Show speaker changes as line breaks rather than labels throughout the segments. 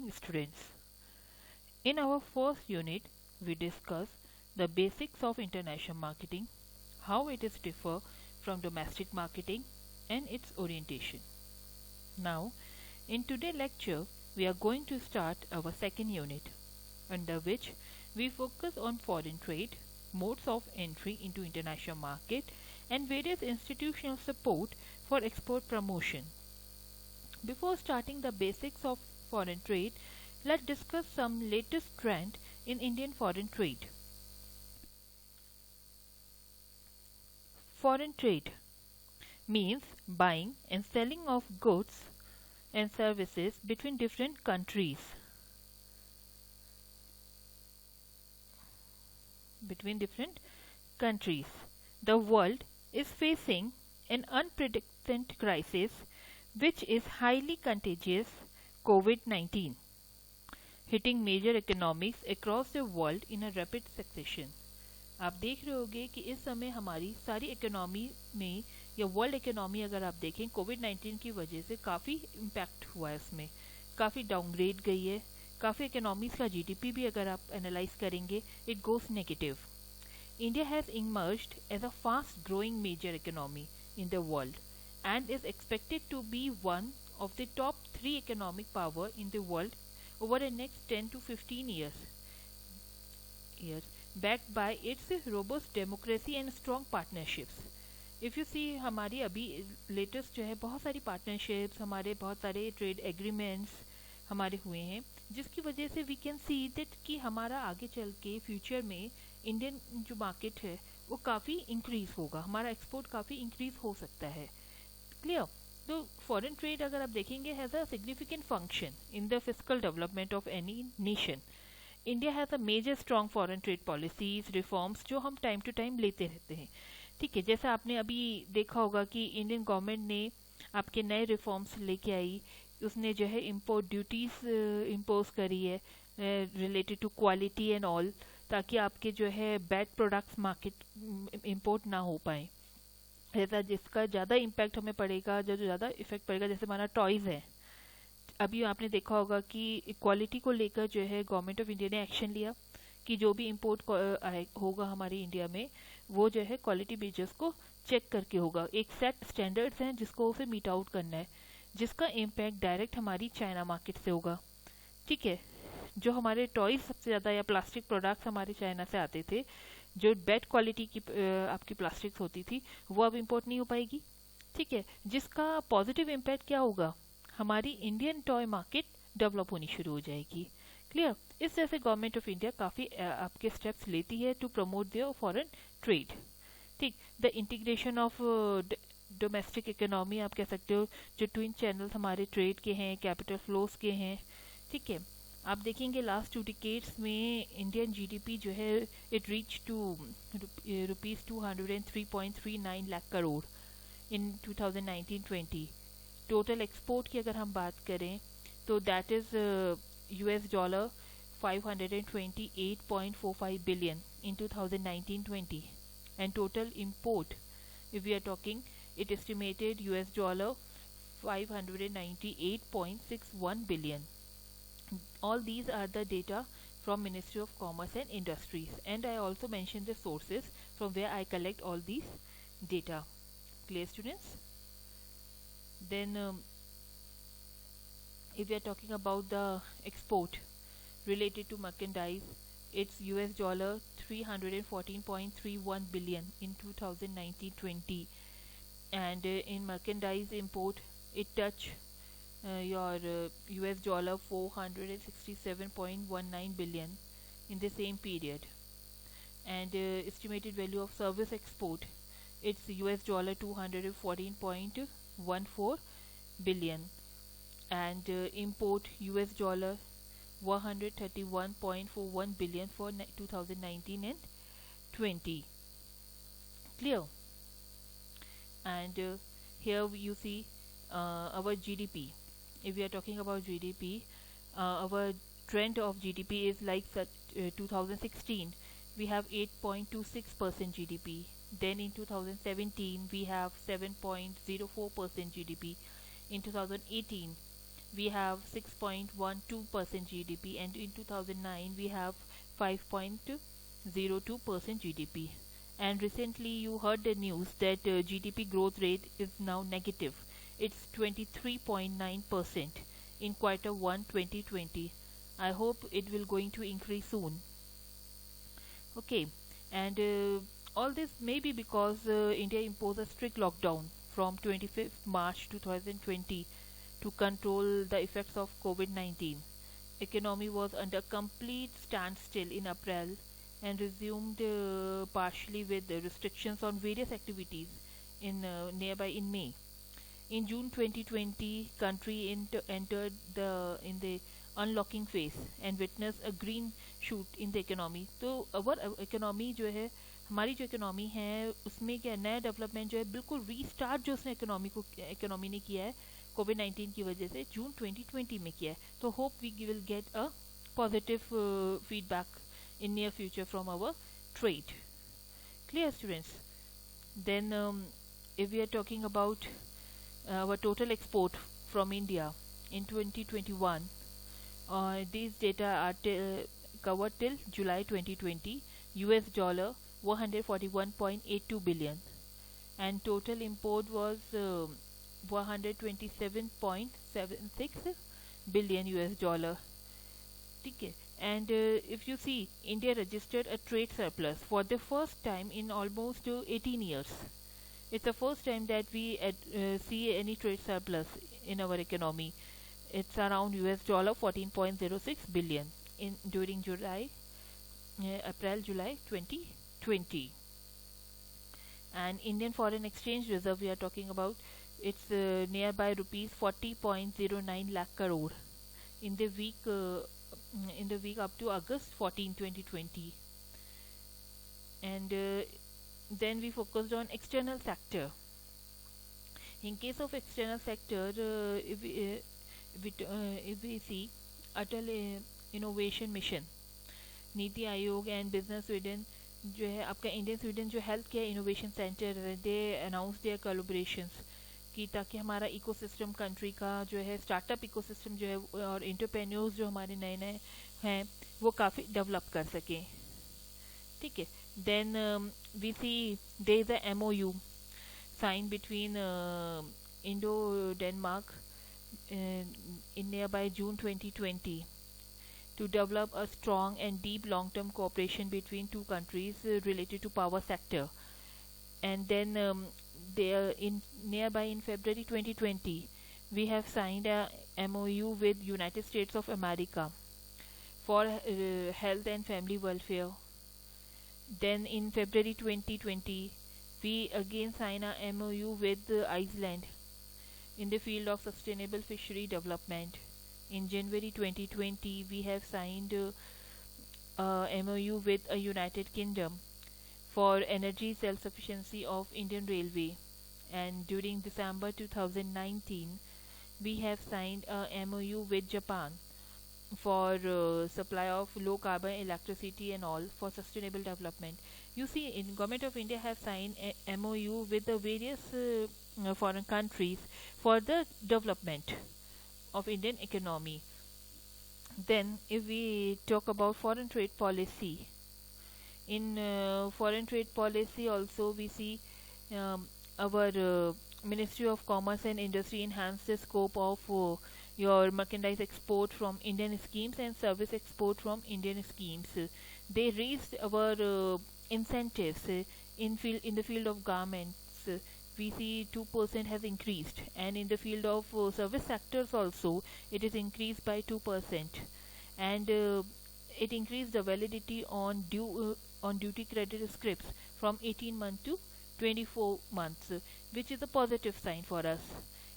morning, students. In our first unit, we discuss the basics of international marketing, how it is differ from domestic marketing, and its orientation. Now, in today's lecture, we are going to start our second unit, under which we focus on foreign trade, modes of entry into international market, and various institutional support for export promotion. Before starting the basics of foreign trade, let's discuss some latest trend in Indian foreign trade. Foreign trade means buying and selling of goods and services between different countries. Between different countries. The world is facing an unprecedented crisis which is highly contagious COVID-19, hitting major economics across the world in a rapid succession. आप देख रहे होंगे कि इस समय हमारी सारी economy में या वर्ल्ड इकोनॉमी अगर आप देखें कोविड-19 की वजह से काफ़ी इम्पैक्ट हुआ है उसमें, काफ़ी डाउनग्रेड गई है, काफ़ी इकोनॉमीज का जीडीपी भी अगर आप एनालाइज करेंगे it goes negative. India has emerged as a fast growing major economy in the world and is expected to be one of the top 3 economic power in the world over the next 10 to 15 years, backed by its robust democracy and strong partnerships. If you see हमारी अभी latest जो है बहुत सारी partnerships, हमारे बहुत सारे trade agreements हमारे हुए हैं, जिसकी वजह से वी कैन सी दैट कि हमारा आगे चल के फ्यूचर में इंडियन जो मार्केट है वो काफ़ी इंक्रीज होगा, हमारा एक्सपोर्ट काफ़ी इंक्रीज हो सकता है. क्लियर. तो फॉरेन ट्रेड अगर आप देखेंगे has a significant function in the physical development of any nation. India has a major strong foreign trade policies reforms जो हम टाइम टू टाइम लेते रहते हैं. ठीक है, जैसा आपने अभी देखा होगा कि इंडियन गवर्नमेंट ने आपके नए रिफॉर्म्स लेके आई, उसने जो है इम्पोर्ट ड्यूटीज इम्पोज करी है related to quality and all, ताकि आपके जो है बैड प्रोडक्ट्स मार्केट इम्पोर्ट ना हो पाए. ऐसा जिसका ज़्यादा इम्पैक्ट हमें पड़ेगा, जो ज़्यादा इफेक्ट पड़ेगा, जैसे हमारा टॉयज़ है. अभी आपने देखा होगा कि क्वालिटी को लेकर जो है गवर्नमेंट ऑफ इंडिया ने एक्शन लिया कि जो भी इम्पोर्ट होगा हमारे इंडिया में वो जो है क्वालिटी बेजर्स को चेक करके होगा. एक सेट स्टैंडर्ड्स हैं जिसको उसे मीट आउट करना है, जिसका इम्पैक्ट डायरेक्ट हमारी चाइना मार्केट से होगा. ठीक है, जो हमारे टॉयज सबसे ज़्यादा या प्लास्टिक प्रोडक्ट्स हमारे चाइना से आते थे, जो बैड क्वालिटी की आपकी प्लास्टिक्स होती थी, वो अब इम्पोर्ट नहीं हो पाएगी. ठीक है, जिसका पॉजिटिव इम्पैक्ट क्या होगा, हमारी इंडियन टॉय मार्केट डेवलप होनी शुरू हो जाएगी. क्लियर. इस तरह से गवर्नमेंट ऑफ इंडिया काफ़ी आपके स्टेप्स लेती है to promote their foreign trade. ठीक. The integration of domestic economy आप कह सकते हो, जो ट्विन चैनल्स हमारे ट्रेड के हैं, कैपिटल फ्लोज के हैं. ठीक है, आप देखेंगे लास्ट 2 डिकेड्स में इंडियन जीडीपी जो है it reach to rupees 203.39 lakh crore in 2019-20. Total export की अगर हम बात करें तो that is $528.45 billion in 2019-20, and total import, if we are talking, it estimated $598.61 billion. All these are the data from Ministry of Commerce and Industries, and I also mentioned the sources from where I collect all these data. Clear, students? Then if we are talking about the export related to merchandise, it's $314.31 billion in 2019-20, and in merchandise import it touched your $467.19 billion in the same period, and estimated value of service export it's $214.14 billion, and import $131.41 billion for 2019 and 20. Clear. And here you see our GDP. If we are talking about GDP, our trend of GDP is like 2016 we have 8.26% GDP. Then in 2017 we have 7.04% GDP. In 2018 we have 6.12% GDP, and in 2009 we have 5.02% GDP. And recently you heard the news that GDP growth rate is now negative. It's 23.9% in quarter 1 2020. I hope it will going to increase soon. Okay, and all this may be because India imposed a strict lockdown from 25th March 2020 to control the effects of COVID-19. Economy was under complete standstill in April and resumed partially with the restrictions on various activities in nearby in May. In June 2020, country entered the unlocking phase and witnessed a green shoot in the economy. तो अवर economy जो है, हमारी जो economy है उसमें क्या नया development जो है बिल्कुल रीस्टार्ट जो उसने इकोनॉमी ने किया है कोविड 19 की वजह से जून 2020 में किया है. तो hope we will get a positive feedback in near future from our trade. Clear, students? Then if we are talking about our total export from India in 2021, these data are covered till July 2020. US dollar 141.82 billion, and total import was 127.76 billion US dollar. Okay. And if you see, India registered a trade surplus for the first time in almost 18 years. It's the first time that we see any trade surplus in our economy. It's around US dollar 14.06 billion in during April-July 2020. And Indian foreign exchange reserve we are talking about, it's nearby rupees 40.09 lakh crore in the week up to August 14, 2020. And then we focused on external sector. In case of external sector, if we see Atal Innovation Mission, NITI Aayog and business Sweden जो है आपका Indian Sweden जो health care innovation centre, they announce their collaborations कि ताकि हमारा ecosystem country का जो है स्टार्टअप इकोसिस्टम जो है और एंटरप्रेन्योर्स जो हमारे नए नए हैं वो काफ़ी डेवलप कर सकें. ठीक है. Then we see there is a MOU signed between Indo-Denmark in nearby June 2020 to develop a strong and deep long-term cooperation between two countries related to power sector. And then nearby in February 2020 we have signed a MOU with United States of America for health and family welfare. Then in February 2020 we again signed a MOU with Iceland in the field of sustainable fishery development. In January 2020 we have signed a MOU with a United Kingdom for energy self-sufficiency of Indian Railway. And during December 2019 we have signed a MOU with Japan for supply of low carbon electricity and all for sustainable development. You see, in Government of India have signed a MOU with the various foreign countries for the development of Indian economy. Then if we talk about foreign trade policy, in foreign trade policy also we see our Ministry of Commerce and Industry enhanced the scope of your merchandise export from Indian schemes and service export from Indian schemes. They raised our incentives in the field of garments. We see 2% has increased, and in the field of service sectors also it is increased by 2%, and it increased the validity on duty credit scripts from 18 months to 24 months, which is a positive sign for us.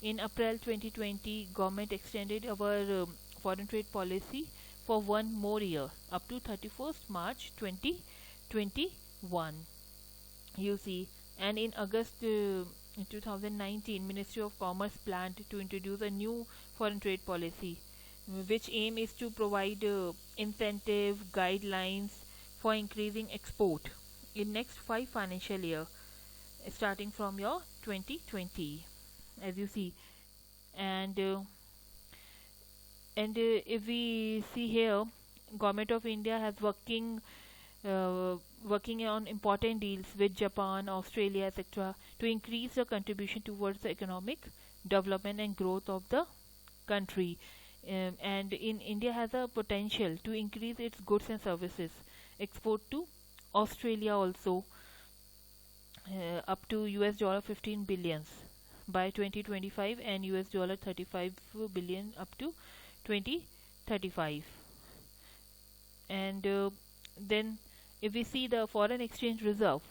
In April 2020 government extended our foreign trade policy for one more year up to 31st March 2021. You see. And in August 2019 Ministry of Commerce planned to introduce a new foreign trade policy which aim is to provide incentive guidelines for increasing export in next 5 financial year starting from your 2020, as you see. And And if we see here, government of India has uh, working on important deals with Japan, Australia, etc., to increase the contribution towards the economic development and growth of the country. And in India has a potential to increase its goods and services export to Australia also, up to US dollar 15 billions by 2025, and US dollar 35 billion up to 2035. And then if we see the foreign exchange reserve,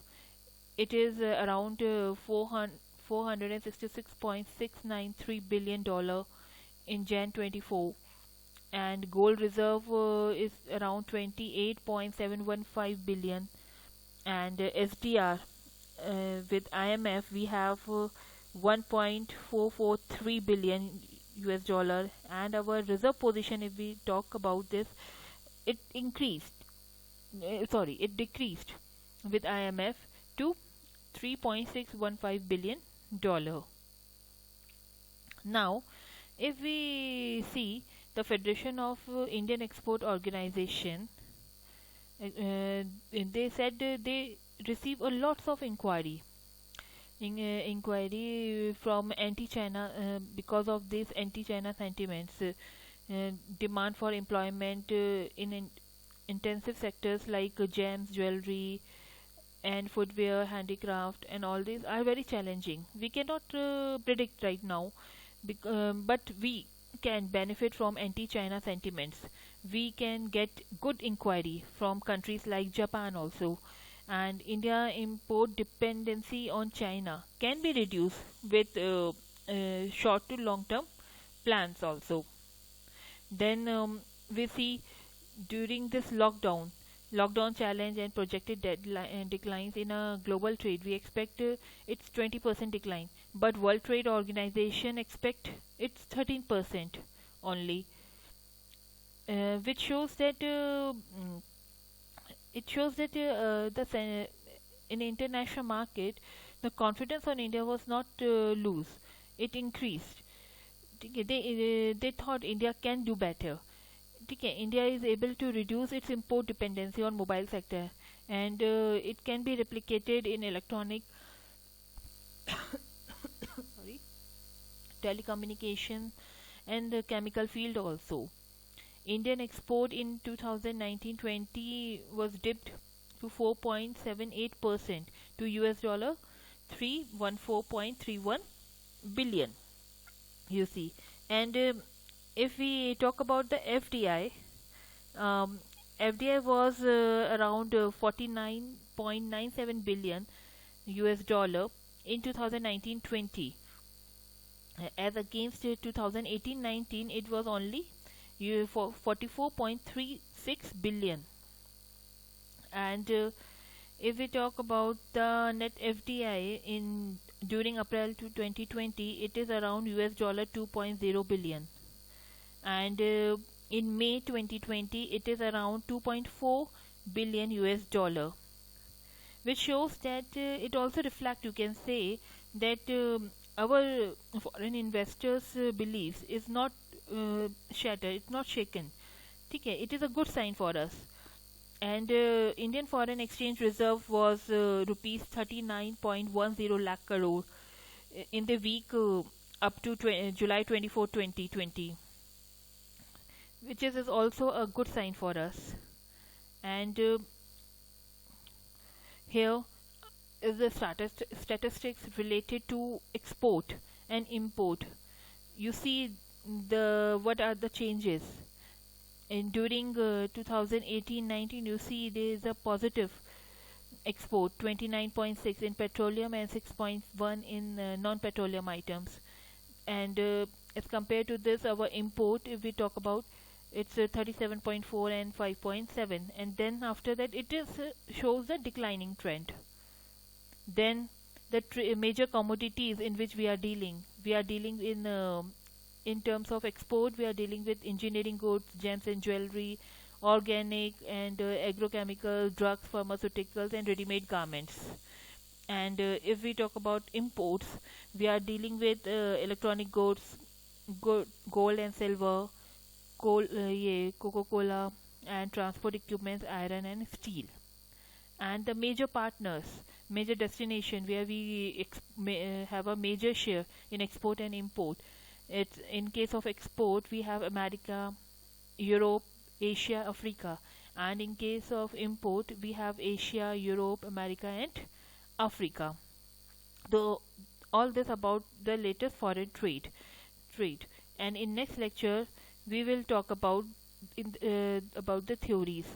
it is around 466.693 billion dollar in Jan 24, and gold reserve is around 28.715 billion. And SDR, with IMF we have 1.443 billion US dollar. And our reserve position, if we talk about this, it increased, it decreased with IMF to 3.615 billion dollar. Now, if we see the Federation of Indian Export Organization, they said they receive a lots of inquiry from anti-China, because of these anti-China sentiments, demand for employment in intensive sectors like gems, jewelry, and footwear, handicraft, and all these are very challenging. We cannot predict right now, but we can benefit from anti-China sentiments. We can get good inquiry from countries like Japan also, and India import dependency on China can be reduced with short to long term plans also. Then we see during this lockdown challenge and projected declines in a global trade, we expect it's 20% decline, but World Trade Organization expect it's 13% only, which shows that it shows that in international market the confidence on India was not loose, it increased. They thought India can do better. ठीक है, India is able to reduce its import dependency on mobile sector, and it can be replicated in electronic sorry, telecommunication and the chemical field also. Indian export in 2019-20 was dipped to 4.78% to US dollar 314.31 billion, you see. And if we talk about the FDI, FDI was around 49.97 billion US dollar in 2019-20, as against 2018-19 it was only for 44.36 billion. And if we talk about the net FDI in during April to 2020, it is around US dollar 2.0 billion, and in May 2020 it is around 2.4 billion US dollar, which shows that it also reflects, you can say, that our foreign investors' beliefs is not shattered, it's not shaken. ठीक है, it is a good sign for us. And Indian foreign exchange reserve was rupees 39.10 lakh crore in the week up to July 24, 2020, which is also a good sign for us. And here is the statistics related to export and import. You see the what are the changes. And during 2018-19, you see there is a positive export 29.6 in petroleum and 6.1 in non-petroleum items. And as compared to this, our import, if we talk about, it's 37.4 and 5.7, and then after that it is shows a declining trend. Then the major commodities in which we are dealing in terms of export, we are dealing with engineering goods, gems and jewelry, organic and agrochemical, drugs, pharmaceuticals, and ready-made garments. And if we talk about imports, we are dealing with electronic goods, gold and silver, ये Coca-Cola, and transport equipments, iron and steel. And the major partners, major destination where we have a major share in export and import. It's in case of export we have America, Europe, Asia, Africa, and in case of import we have Asia, Europe, America, and Africa. The all this about the latest foreign trade. And in next lecture we will talk about the theories,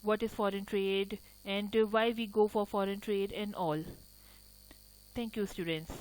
what is foreign trade, and why we go for foreign trade and all. Thank you, students.